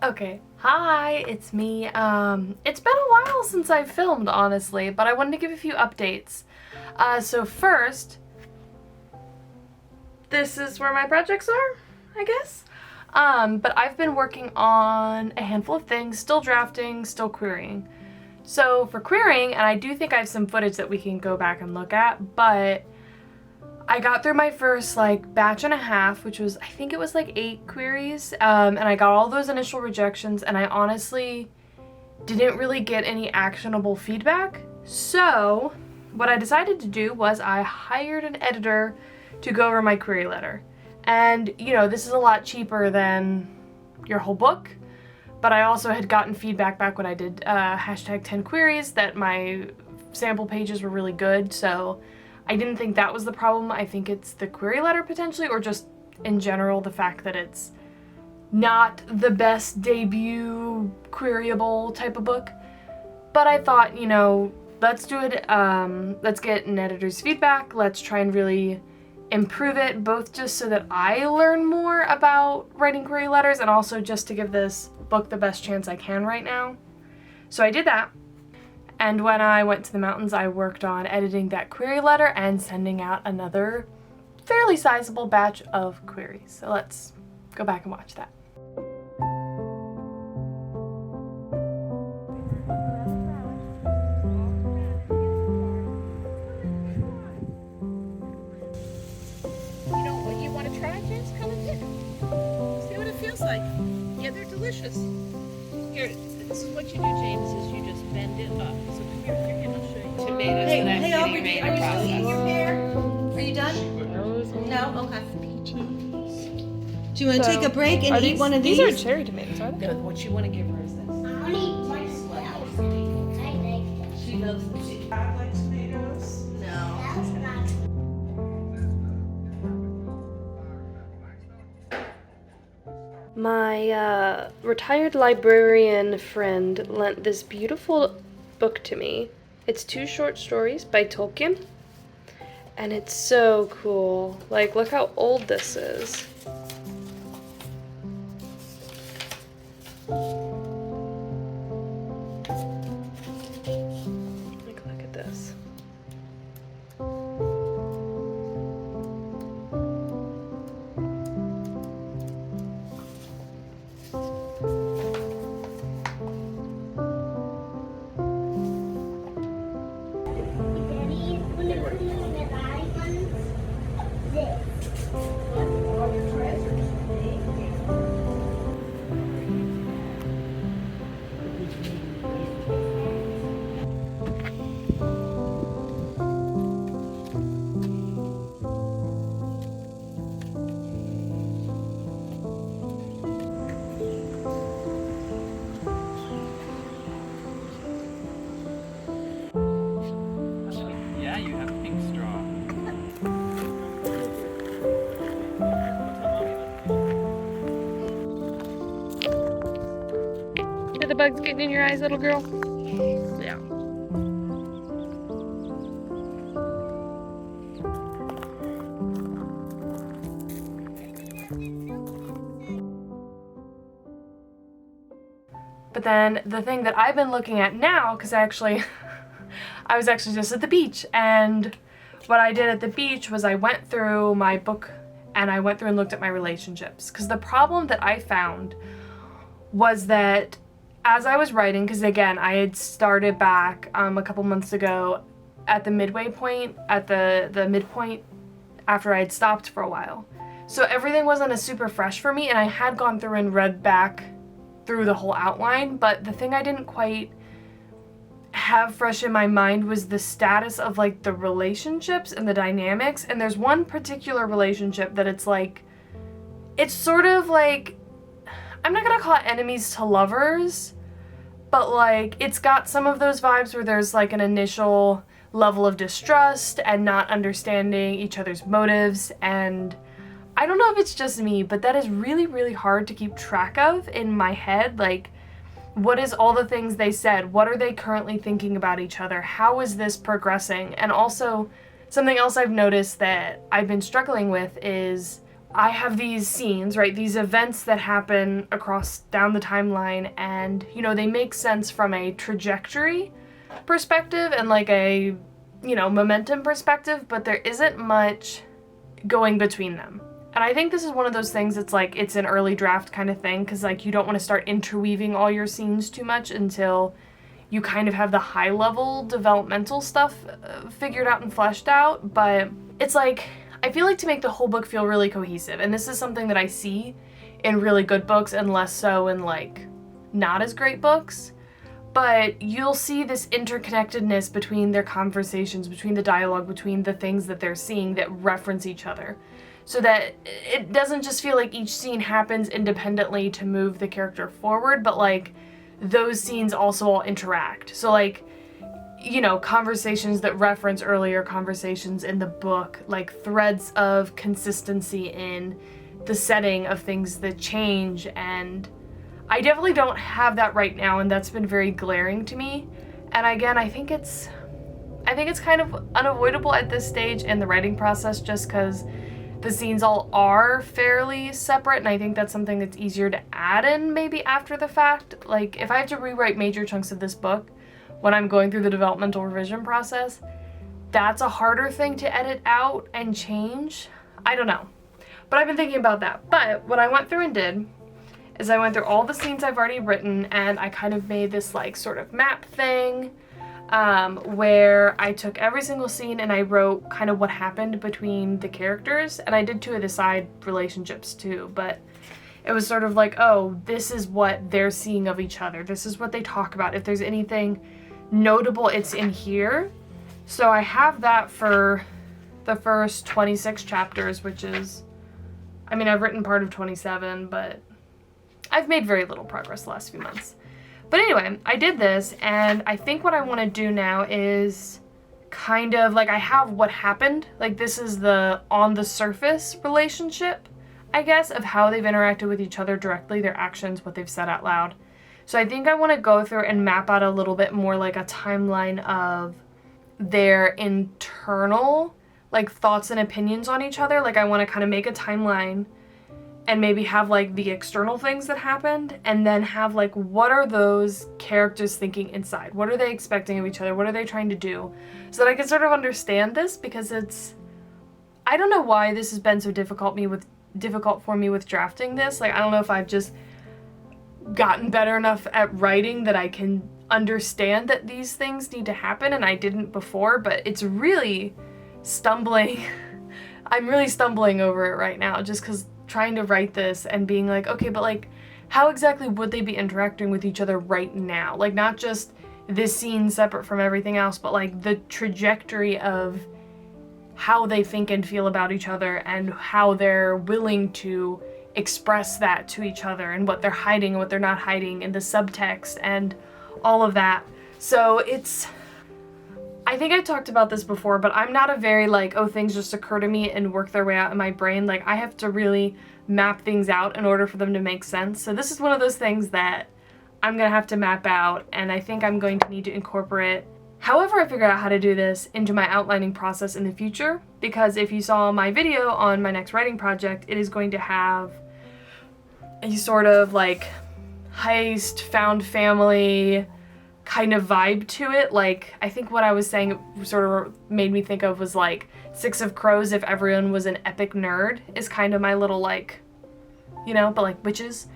Okay, hi, it's me. It's been a while since I've filmed, honestly, but I wanted to give a few updates. So first, this is where my projects are, I guess. But I've been working on a handful of things, still drafting, still querying. So for querying, and I do think I have some footage that we can go back and look at, but I got through my first batch and a half, which was, I think it was 8 queries, and I got all those initial rejections, and I honestly didn't really get any actionable feedback. So what I decided to do was I hired an editor to go over my query letter. And this is a lot cheaper than your whole book, but I also had gotten feedback back when I did hashtag 10 queries that my sample pages were really good, so I didn't think that was the problem. I think it's the query letter potentially, or just in general the fact that it's not the best debut queryable type of book. But I thought, let's do it. Let's get an editor's feedback. Let's try and really improve it, both just so that I learn more about writing query letters and also just to give this book the best chance I can right now. So I did that. And when I went to the mountains, I worked on editing that query letter and sending out another fairly sizable batch of queries. So let's go back and watch that. You know what you want to try, James? Come and pick. See what it feels like. Yeah, they're delicious. Here, this is what you do, James, is you just bend it up. So come here, I'll show you. Tomatoes Hey, that I'm Aubrey, getting ready are to you still eating your process. pear? Are you done? No? Okay. Do you want to take a break and eat one of these? These are cherry tomatoes, aren't they? No, what you want to give her is this. She loves the chicken. I like tomatoes. No. My retired librarian friend lent this beautiful book to me. It's 2 short stories by Tolkien, and it's so cool. Look how old this is. Look at this. Yeah, you have a pink straw. Are the bugs getting in your eyes, little girl? Yeah. But then the thing that I've been looking at now, because I was actually just at the beach, and what I did at the beach was I went through my book and I went through and looked at my relationships. Because the problem that I found was that as I was writing, because again, I had started back a couple months ago at the midway point, at the midpoint after I had stopped for a while. So everything wasn't as super fresh for me, and I had gone through and read back through the whole outline, but the thing I didn't quite have fresh in my mind was the status of the relationships and the dynamics. And there's one particular relationship that it's sort of I'm not gonna call it enemies to lovers, but it's got some of those vibes where there's an initial level of distrust and not understanding each other's motives. And I don't know if it's just me, but that is really, really hard to keep track of in my head. What is all the things they said? What are they currently thinking about each other? How is this progressing? And also, something else I've noticed that I've been struggling with is I have these scenes, right? These events that happen down the timeline, and, you know, they make sense from a trajectory perspective and like a, you know, momentum perspective, but there isn't much going between them. And I think this is one of those things that's like, it's an early draft kind of thing, because like you don't want to start interweaving all your scenes too much until you kind of have the high level developmental stuff figured out and fleshed out. But it's like, I feel like to make the whole book feel really cohesive, and this is something that I see in really good books and less so in like not as great books, but you'll see this interconnectedness between their conversations, between the dialogue, between the things that they're seeing that reference each other, so that it doesn't just feel like each scene happens independently to move the character forward, but like those scenes also all interact. So like, you know, conversations that reference earlier conversations in the book, like threads of consistency in the setting of things that change. And I definitely don't have that right now, and that's been very glaring to me. And again, I think it's kind of unavoidable at this stage in the writing process, just because the scenes all are fairly separate, and I think that's something that's easier to add in maybe after the fact. Like, if I have to rewrite major chunks of this book when I'm going through the developmental revision process, that's a harder thing to edit out and change. I don't know. But I've been thinking about that. But what I went through and did is I went through all the scenes I've already written, and I kind of made this like sort of map thing where I took every single scene and I wrote kind of what happened between the characters, and I did 2 of the side relationships too, but it was sort of like, oh, this is what they're seeing of each other. This is what they talk about. If there's anything notable, it's in here. So I have that for the first 26 chapters, which is, I mean, I've written part of 27, but I've made very little progress the last few months. But anyway, I did this, and I think what I want to do now is kind of like, I have what happened. Like, this is the on the surface relationship, I guess, of how they've interacted with each other directly, their actions, what they've said out loud. So I think I want to go through and map out a little bit more like a timeline of their internal like thoughts and opinions on each other. Like, I want to kind of make a timeline and maybe have like the external things that happened, and then have like, what are those characters thinking inside? What are they expecting of each other? What are they trying to do? So that I can sort of understand this, because I don't know why this has been so difficult for me with drafting this. Like, I don't know if I've just gotten better enough at writing that I can understand that these things need to happen, and I didn't before, but it's really stumbling. I'm really stumbling over it right now, just because trying to write this and being like, okay, but like, how exactly would they be interacting with each other right now? Like, not just this scene separate from everything else, but like the trajectory of how they think and feel about each other, and how they're willing to express that to each other, and what they're hiding and what they're not hiding, and the subtext and all of that. So I think I talked about this before, but I'm not a very like, oh, things just occur to me and work their way out in my brain. Like, I have to really map things out in order for them to make sense. So this is one of those things that I'm gonna have to map out, and I think I'm going to need to incorporate, however I figure out how to do this, into my outlining process in the future. Because if you saw my video on my next writing project, it is going to have a sort of like heist, found family kind of vibe to it. Like, I think what I was saying sort of made me think of was like Six of Crows if everyone was an epic nerd, is kind of my little like, you know, but like witches.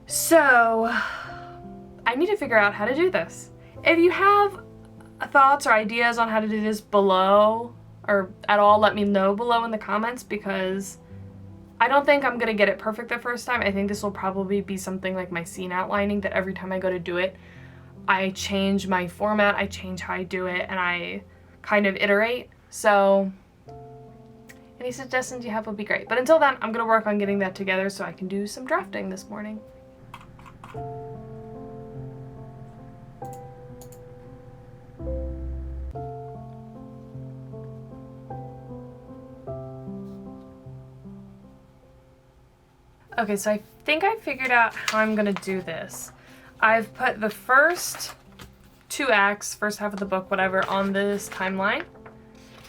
So I need to figure out how to do this. If you have thoughts or ideas on how to do this below, or at all, let me know below in the comments, because I don't think I'm gonna get it perfect the first time. I think this will probably be something like my scene outlining, that every time I go to do it, I change my format, I change how I do it, and I kind of iterate. So any suggestions you have would be great. But until then, I'm gonna work on getting that together so I can do some drafting this morning. Okay, so I think I figured out how I'm gonna do this. I've put the first 2 acts, first half of the book, whatever, on this timeline.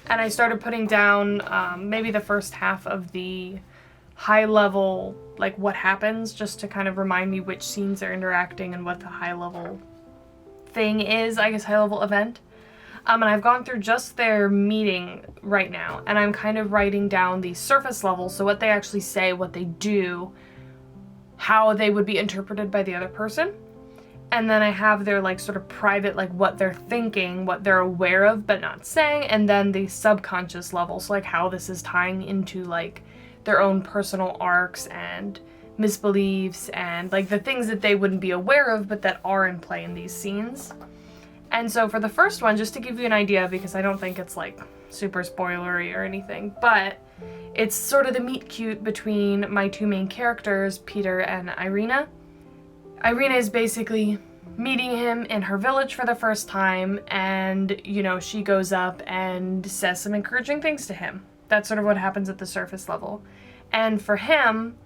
And I started putting down maybe the first half of the high level, like what happens, just to kind of remind me which scenes they're interacting and what the high level thing is, I guess high level event. And I've gone through just their meeting right now, and I'm kind of writing down the surface level, so what they actually say, what they do, how they would be interpreted by the other person. And then I have their like sort of private, like what they're thinking, what they're aware of but not saying, and then the subconscious level, so like how this is tying into like their own personal arcs and misbeliefs and like the things that they wouldn't be aware of but that are in play in these scenes. And so for the first one, just to give you an idea, because I don't think it's like super spoilery or anything, but it's sort of the meet cute between my two main characters, Peter and Irina. Irina is basically meeting him in her village for the first time, and, you know, she goes up and says some encouraging things to him. That's sort of what happens at the surface level. And for him,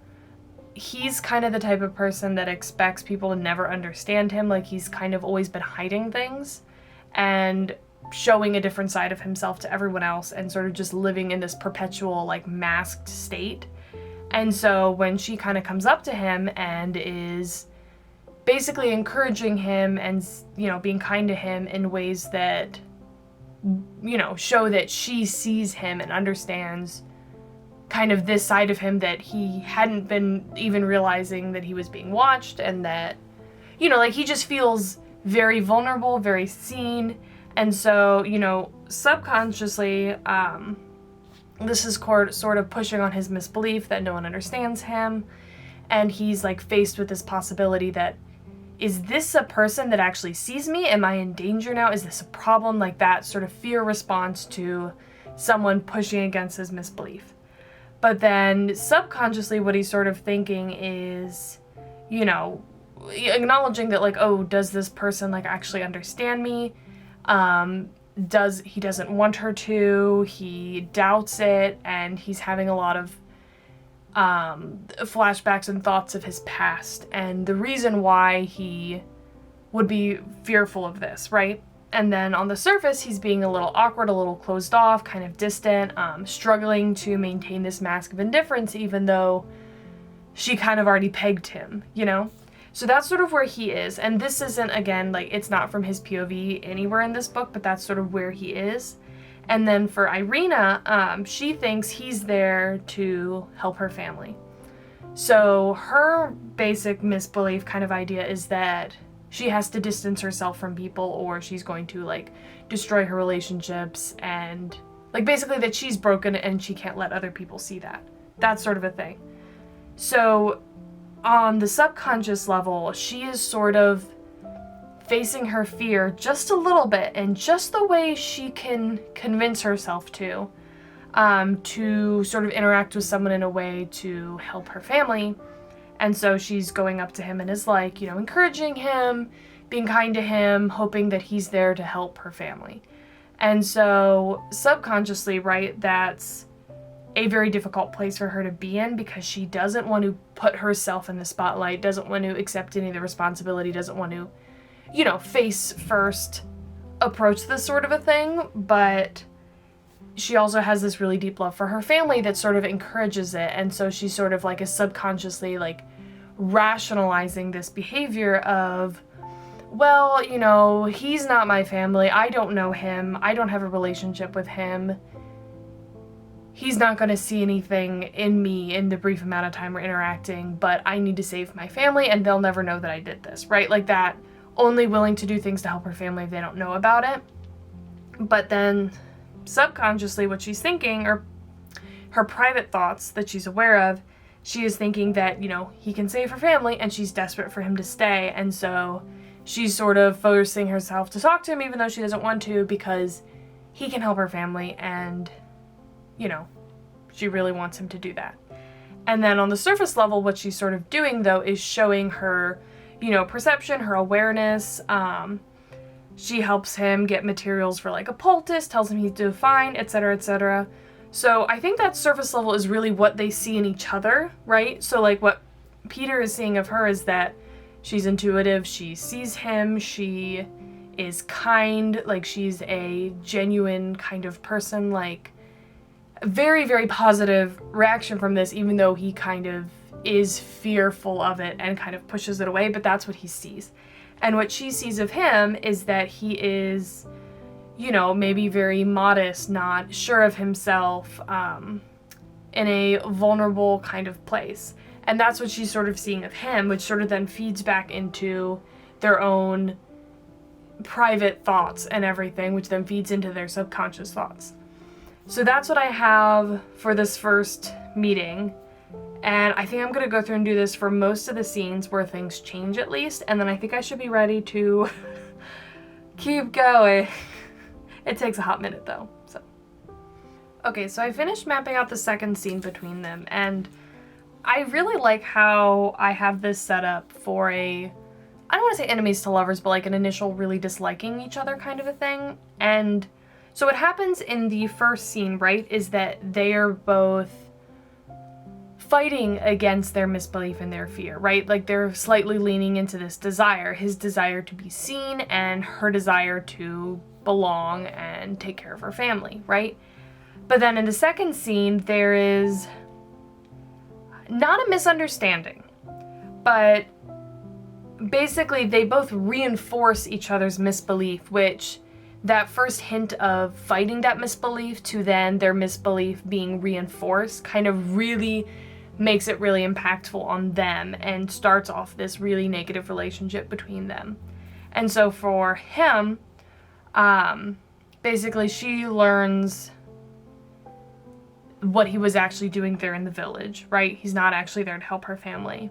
he's kind of the type of person that expects people to never understand him. Like, he's kind of always been hiding things and showing a different side of himself to everyone else and sort of just living in this perpetual, like, masked state. And so when she kind of comes up to him and is basically encouraging him and, you know, being kind to him in ways that, you know, show that she sees him and understands kind of this side of him that he hadn't been even realizing that he was being watched, and that, you know, like, he just feels very vulnerable, very seen. And so, you know, subconsciously, this is sort of pushing on his misbelief that no one understands him, and he's like faced with this possibility that, is this a person that actually sees me? Am I in danger now? Is this a problem? Like that sort of fear response to someone pushing against his misbelief. But then subconsciously what he's sort of thinking is, you know, acknowledging that, like, oh, does this person like actually understand me? He doesn't want her to, he doubts it, and he's having a lot of flashbacks and thoughts of his past and the reason why he would be fearful of this, right? And then on the surface, he's being a little awkward, a little closed off, kind of distant, struggling to maintain this mask of indifference, even though she kind of already pegged him, you know? So that's sort of where he is. And this isn't, again, like, it's not from his POV anywhere in this book, but that's sort of where he is. And then for Irina, she thinks he's there to help her family. So her basic misbelief kind of idea is that she has to distance herself from people, or she's going to, like, destroy her relationships, and, like, basically that she's broken and she can't let other people see that. That sort of a thing. So on the subconscious level, she is sort of facing her fear just a little bit, and just the way she can convince herself to sort of interact with someone in a way to help her family. And so she's going up to him and is like, you know, encouraging him, being kind to him, hoping that he's there to help her family. And so subconsciously, right, that's a very difficult place for her to be in, because she doesn't want to put herself in the spotlight, doesn't want to accept any of the responsibility, doesn't want to, you know, face first approach this sort of a thing, but she also has this really deep love for her family that sort of encourages it. And so she sort of like is subconsciously like rationalizing this behavior of, well, you know, he's not my family, I don't know him, I don't have a relationship with him, he's not going to see anything in me in the brief amount of time we're interacting, but I need to save my family and they'll never know that I did this, right? Like that, only willing to do things to help her family if they don't know about it. But then subconsciously what she's thinking, or her private thoughts that she's aware of, she is thinking that, you know, he can save her family and she's desperate for him to stay. And so she's sort of forcing herself to talk to him even though she doesn't want to, because he can help her family and, you know, she really wants him to do that. And then on the surface level, what she's sort of doing though is showing her, you know, perception, her awareness. She helps him get materials for like a poultice, tells him he's doing fine, etc., etc. So I think that surface level is really what they see in each other, right? So like what Peter is seeing of her is that she's intuitive, she sees him, she is kind, like she's a genuine kind of person, like a very, very positive reaction from this, even though he kind of is fearful of it and kind of pushes it away, but that's what he sees. And what she sees of him is that he is, you know, maybe very modest, not sure of himself, in a vulnerable kind of place. And that's what she's sort of seeing of him, which sort of then feeds back into their own private thoughts and everything, which then feeds into their subconscious thoughts. So that's what I have for this first meeting. And I think I'm going to go through and do this for most of the scenes where things change at least. And then I think I should be ready to keep going. It takes a hot minute though, so. Okay, so I finished mapping out the second scene between them, and I really like how I have this set up for a, I don't want to say enemies to lovers, but like an initial really disliking each other kind of a thing. And so what happens in the first scene, right, is that they are both fighting against their misbelief and their fear, right? Like they're slightly leaning into this desire, his desire to be seen and her desire to belong and take care of her family, right? But then in the second scene, there is not a misunderstanding, but basically they both reinforce each other's misbelief, which that first hint of fighting that misbelief to then their misbelief being reinforced kind of really makes it really impactful on them and starts off this really negative relationship between them. And so for him, basically she learns what he was actually doing there in the village, right? He's not actually there to help her family.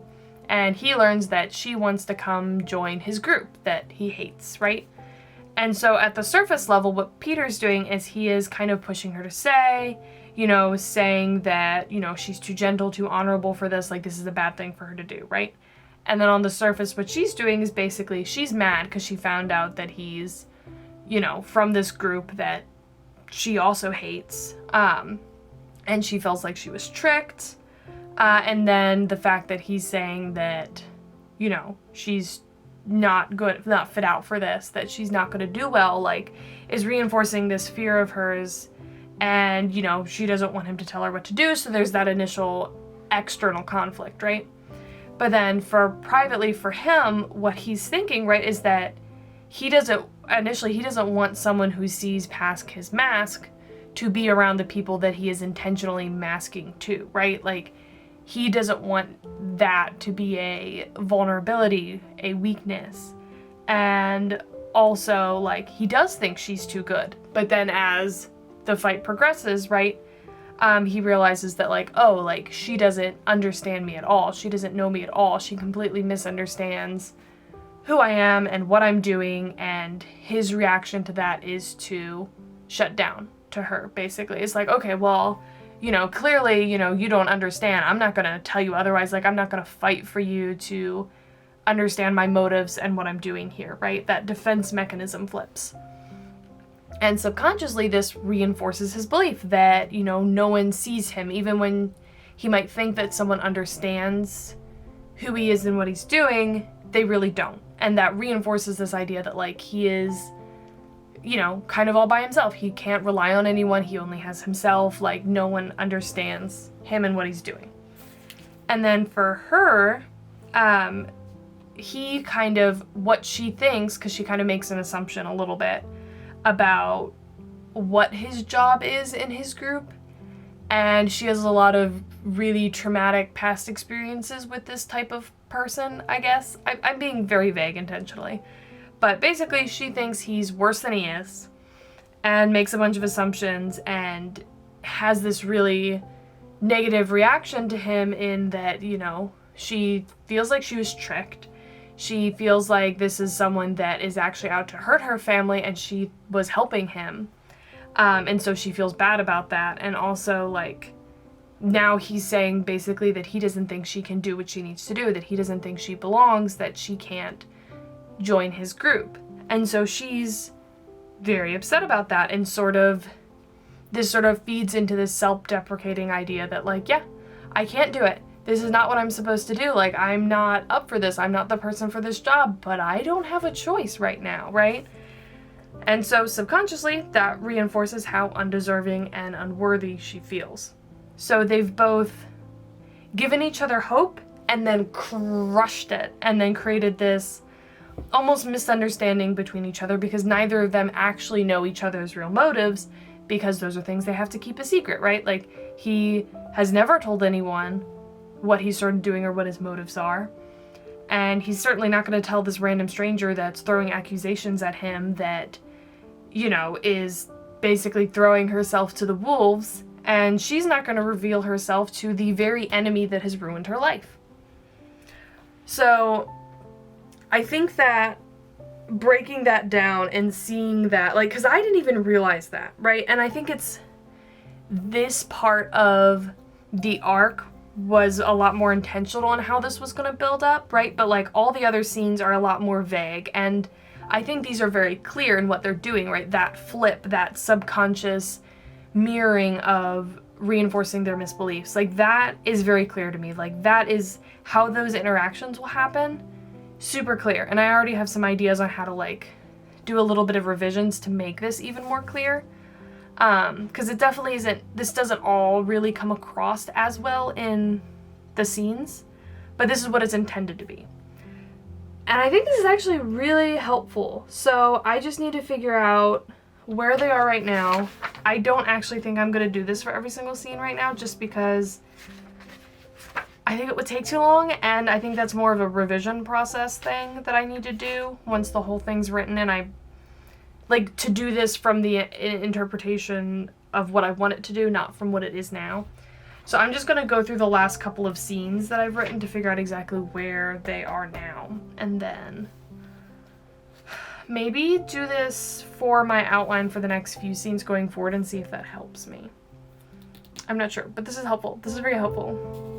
And he learns that she wants to come join his group that he hates, right? And so at the surface level, what Peter's doing is he is kind of pushing her to say, you know, saying that, you know, she's too gentle, too honorable for this, like this is a bad thing for her to do, right? And then on the surface, what she's doing is basically she's mad because she found out that he's, you know, from this group that she also hates. And she feels like she was tricked. And then the fact that he's saying that, you know, she's not fit out for this, that she's not going to do well, like, is reinforcing this fear of hers. And, you know, she doesn't want him to tell her what to do, so there's that initial external conflict, right? But then privately for him, what he's thinking, right, is that he doesn't want someone who sees past his mask to be around the people that he is intentionally masking to, right? Like, he doesn't want that to be a vulnerability, a weakness. And also, like, he does think she's too good. But then as the fight progresses, right, he realizes that, like, oh, like, she doesn't understand me at all. She doesn't know me at all. She completely misunderstands who I am and what I'm doing. And his reaction to that is to shut down to her, basically. It's like, okay, well, you know, clearly, you know, you don't understand. I'm not going to tell you otherwise. Like, I'm not going to fight for you to understand my motives and what I'm doing here, right? That defense mechanism flips. And subconsciously, this reinforces his belief that, you know, no one sees him, even when he might think that someone understands who he is and what he's doing, they really don't. And that reinforces this idea that, like, he is, you know, kind of all by himself. He can't rely on anyone. He only has himself. Like, no one understands him and what he's doing. And then for her, he kind of, what she thinks, because she kind of makes an assumption a little bit about what his job is in his group. And she has a lot of really traumatic past experiences with this type of person, I guess. I'm being very vague intentionally. But basically, she thinks he's worse than he is and makes a bunch of assumptions and has this really negative reaction to him in that, you know, she feels like she was tricked. She feels like this is someone that is actually out to hurt her family and she was helping him. And so she feels bad about that. And also, like, now he's saying basically that he doesn't think she can do what she needs to do, that he doesn't think she belongs, that she can't join his group. And so she's very upset about that, and this sort of feeds into this self-deprecating idea that, like, yeah, I can't do it. This is not what I'm supposed to do. Like, I'm not up for this. I'm not the person for this job, but I don't have a choice right now, right? And so subconsciously, that reinforces how undeserving and unworthy she feels. So they've both given each other hope and then crushed it, and then created this almost misunderstanding between each other because neither of them actually know each other's real motives, because those are things they have to keep a secret, right? Like, he has never told anyone what he started doing or what his motives are. And he's certainly not going to tell this random stranger that's throwing accusations at him that, you know, is basically throwing herself to the wolves. And she's not going to reveal herself to the very enemy that has ruined her life. So I think that breaking that down and seeing that, like, because I didn't even realize that, right? And I think it's this part of the arc was a lot more intentional on how this was going to build up, right? But like all the other scenes are a lot more vague, and I think these are very clear in what they're doing, right? That flip, that subconscious mirroring of reinforcing their misbeliefs, like that is very clear to me. Like that is how those interactions will happen. Super clear. And I already have some ideas on how to like do a little bit of revisions to make this even more clear. Because it definitely isn't, this doesn't all really come across as well in the scenes, but this is what it's intended to be. And I think this is actually really helpful. So I just need to figure out where they are right now. I don't actually think I'm going to do this for every single scene right now, just because I think it would take too long, and I think that's more of a revision process thing that I need to do once the whole thing's written, and I like to do this from the interpretation of what I want it to do, not from what it is now. So I'm just going to go through the last couple of scenes that I've written to figure out exactly where they are now, and then maybe do this for my outline for the next few scenes going forward and see if that helps me. I'm not sure, but this is helpful. This is very helpful.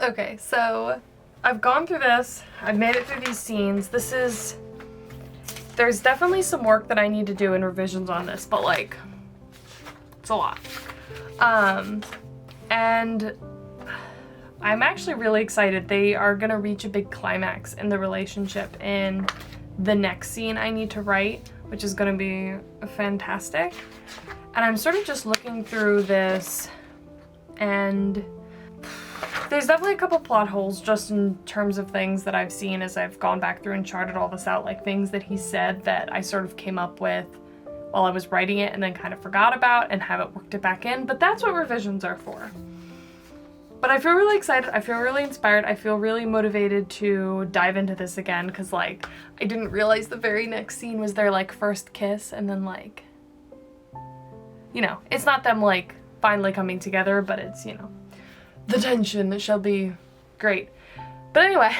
Okay, so I've gone through this. I've made it through these scenes. There's definitely some work that I need to do in revisions on this, but like, it's a lot. And I'm actually really excited. They are gonna reach a big climax in the relationship in the next scene I need to write, which is gonna be fantastic. And I'm sort of just looking through this, and there's definitely a couple plot holes just in terms of things that I've seen as I've gone back through and charted all this out, like things that he said that I sort of came up with while I was writing it and then kind of forgot about and haven't worked it back in, but that's what revisions are for. But I feel really excited, I feel really inspired, I feel really motivated to dive into this again, because like, I didn't realize the very next scene was their like first kiss, and then like, you know, it's not them like finally coming together, but it's, you know, the tension that shall be great. But anyway,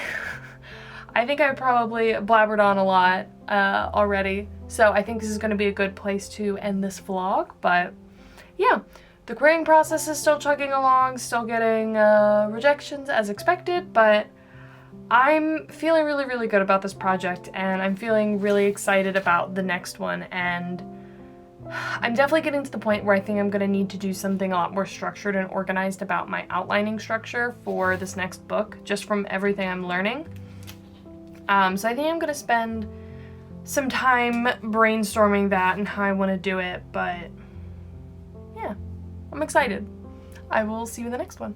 I think I probably blabbered on a lot already, so I think this is going to be a good place to end this vlog. But yeah, the querying process is still chugging along, still getting rejections as expected, but I'm feeling really, really good about this project, and I'm feeling really excited about the next one, and I'm definitely getting to the point where I think I'm going to need to do something a lot more structured and organized about my outlining structure for this next book, just from everything I'm learning. So I think I'm going to spend some time brainstorming that and how I want to do it, but yeah, I'm excited. I will see you in the next one.